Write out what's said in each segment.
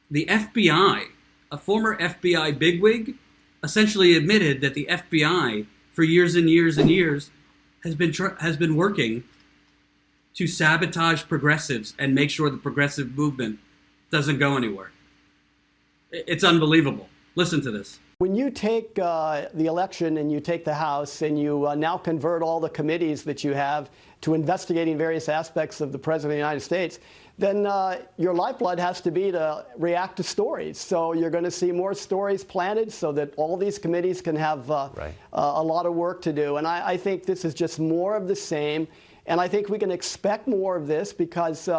The FBI, a former FBI bigwig, essentially admitted that the FBI, for years and years and years, has been working to sabotage progressives and make sure the progressive movement doesn't go anywhere. It's unbelievable. Listen to this. When you take the election and you take the House and you now convert all the committees that you have to investigating various aspects of the President of the United States, then your lifeblood has to be to react to stories. So you're going to see more stories planted so that all these committees can have a lot of work to do. And I think this is just more of the same. And I think we can expect more of this because,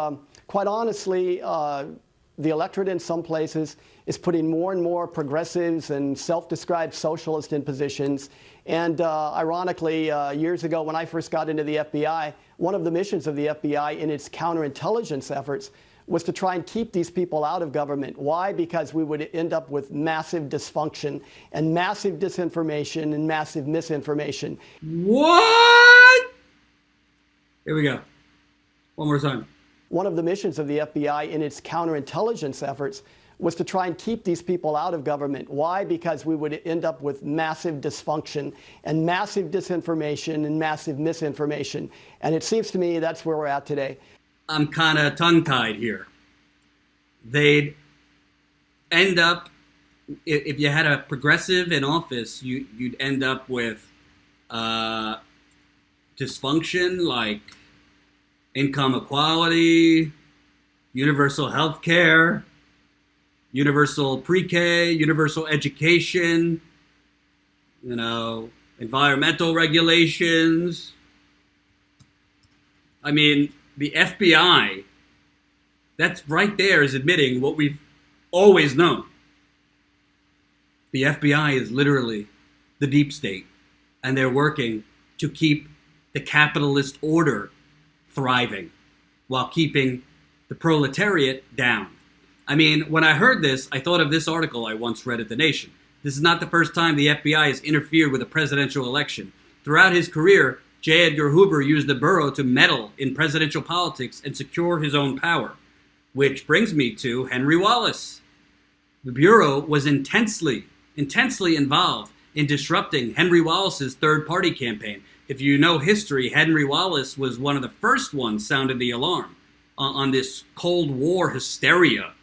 quite honestly, the electorate in some places is putting more and more progressives and self-described socialists in positions. And ironically, years ago when I first got into the FBI, one of the missions of the FBI in its counterintelligence efforts was to try and keep these people out of government. Why? Because we would end up with massive dysfunction and massive disinformation and massive misinformation. What? Here we go. One more time. One of the missions of the FBI in its counterintelligence efforts was to try and keep these people out of government. Why? Because we would end up with massive dysfunction and massive disinformation and massive misinformation. And it seems to me that's where we're at today. I'm kind of tongue-tied here. They'd end up, if you had a progressive in office, you'd end up with dysfunction like income equality, universal health care, universal pre-K, universal education, environmental regulations. I mean, the FBI, that's right there is admitting what we've always known. The FBI is literally the deep state, and they're working to keep the capitalist order thriving while keeping the proletariat down. I mean, when I heard this, I thought of this article I once read at The Nation. This is not the first time the FBI has interfered with a presidential election. Throughout his career, J. Edgar Hoover used the Bureau to meddle in presidential politics and secure his own power. Which brings me to Henry Wallace. The Bureau was intensely involved in disrupting Henry Wallace's third-party campaign. If you know history, Henry Wallace was one of the first ones sounded the alarm on this Cold War hysteria.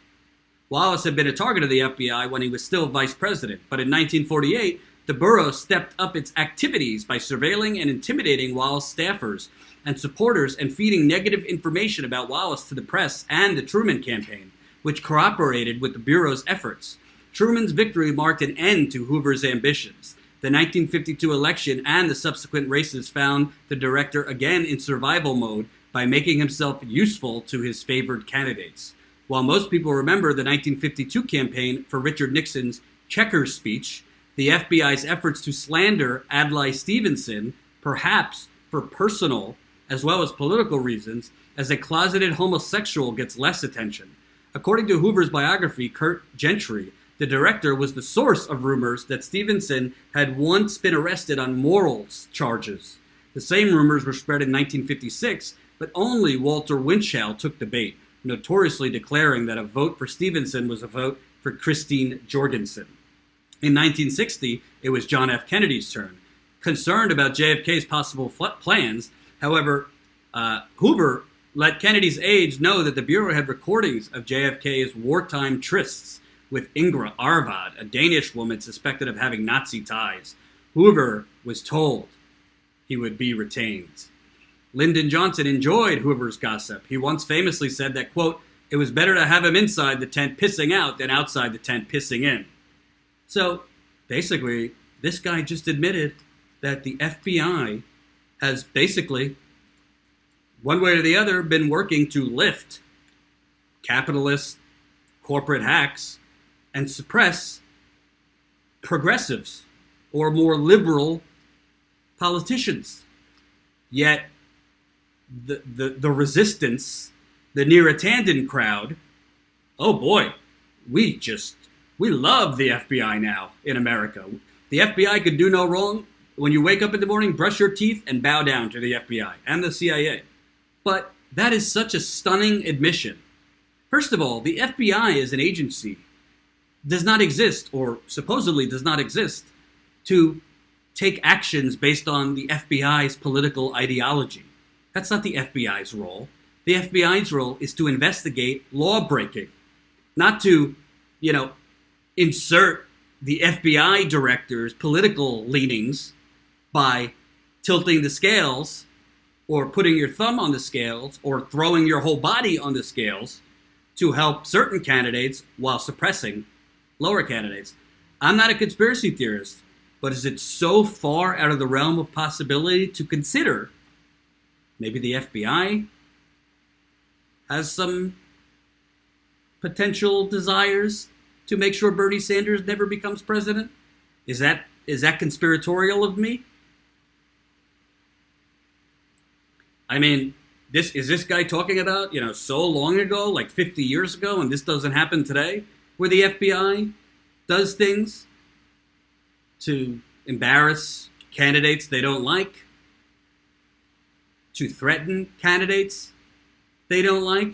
Wallace had been a target of the FBI when he was still vice president, but in 1948, the Bureau stepped up its activities by surveilling and intimidating Wallace staffers and supporters and feeding negative information about Wallace to the press and the Truman campaign, which cooperated with the Bureau's efforts. Truman's victory marked an end to Hoover's ambitions. The 1952 election and the subsequent races found the director again in survival mode by making himself useful to his favored candidates. While most people remember the 1952 campaign for Richard Nixon's Checkers speech, the FBI's efforts to slander Adlai Stevenson, perhaps for personal as well as political reasons, as a closeted homosexual gets less attention. According to Hoover's biography, Kurt Gentry, the director was the source of rumors that Stevenson had once been arrested on morals charges. The same rumors were spread in 1956, but only Walter Winchell took the bait, notoriously declaring that a vote for Stevenson was a vote for Christine Jorgensen. In 1960, it was John F. Kennedy's turn. Concerned about JFK's possible plans, however, Hoover let Kennedy's aides know that the Bureau had recordings of JFK's wartime trysts with Ingrid Arvad, a Danish woman suspected of having Nazi ties. Hoover was told he would be retained. Lyndon Johnson enjoyed Hoover's gossip. He once famously said that, quote, "It was better to have him inside the tent pissing out than outside the tent pissing in." So, basically, this guy just admitted that the FBI has basically, one way or the other, been working to lift capitalist corporate hacks and suppress progressives or more liberal politicians. Yet the resistance, the Neera crowd, oh boy, we love the FBI now in America. The FBI could do no wrong. When you wake up in the morning, brush your teeth and bow down to the FBI and the CIA. But that is such a stunning admission First of all, the FBI as an agency does not exist, or supposedly does not exist, to take actions based on the FBI's political ideology. That's not the FBI's role. The FBI's role is to investigate law breaking, not to, insert the FBI director's political leanings by tilting the scales or putting your thumb on the scales or throwing your whole body on the scales to help certain candidates while suppressing lower candidates. I'm not a conspiracy theorist, but is it so far out of the realm of possibility to consider maybe the FBI has some potential desires to make sure Bernie Sanders never becomes president? Is that conspiratorial of me? I mean, is this guy talking about, so long ago, like 50 years ago, and this doesn't happen today, where the FBI does things to embarrass candidates they don't like, to threaten candidates they don't like,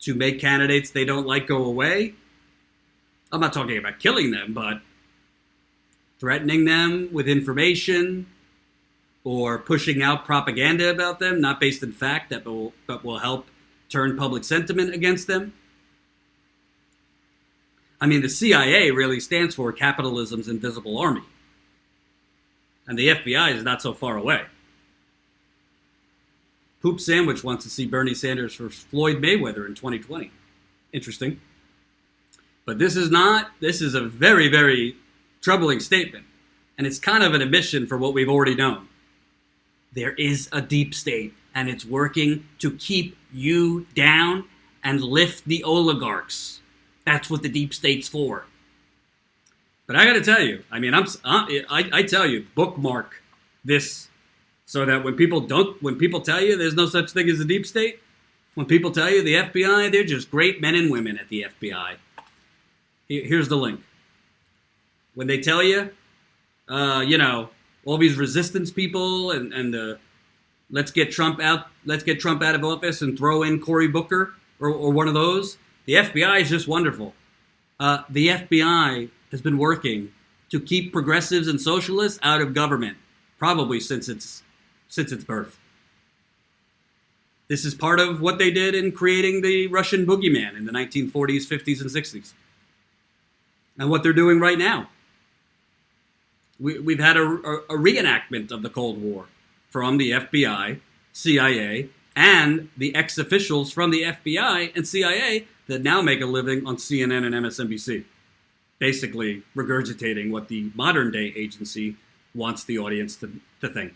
to make candidates they don't like go away? I'm not talking about killing them, but threatening them with information or pushing out propaganda about them, not based in fact, but will help turn public sentiment against them. I mean, the CIA really stands for capitalism's invisible army. And the FBI is not so far away. Poop Sandwich wants to see Bernie Sanders for Floyd Mayweather in 2020. Interesting. But this is a very, very troubling statement. And it's kind of an admission for what we've already known. There is a deep state, and it's working to keep you down and lift the oligarchs. That's what the deep state's for. But I got to tell you, I mean, I tell you, bookmark this, so that when people tell you there's no such thing as a deep state, when people tell you the FBI, they're just great men and women at the FBI. Here's the link. When they tell you, all these resistance people and let's get Trump out of office and throw in Cory Booker or one of those. The FBI is just wonderful. The FBI has been working to keep progressives and socialists out of government, probably since its birth. This is part of what they did in creating the Russian boogeyman in the 1940s, 50s, and 60s. And what they're doing right now. We've had a reenactment of the Cold War from the FBI, CIA, and the ex-officials from the FBI and CIA that now make a living on CNN and MSNBC, basically regurgitating what the modern-day agency wants the audience to think.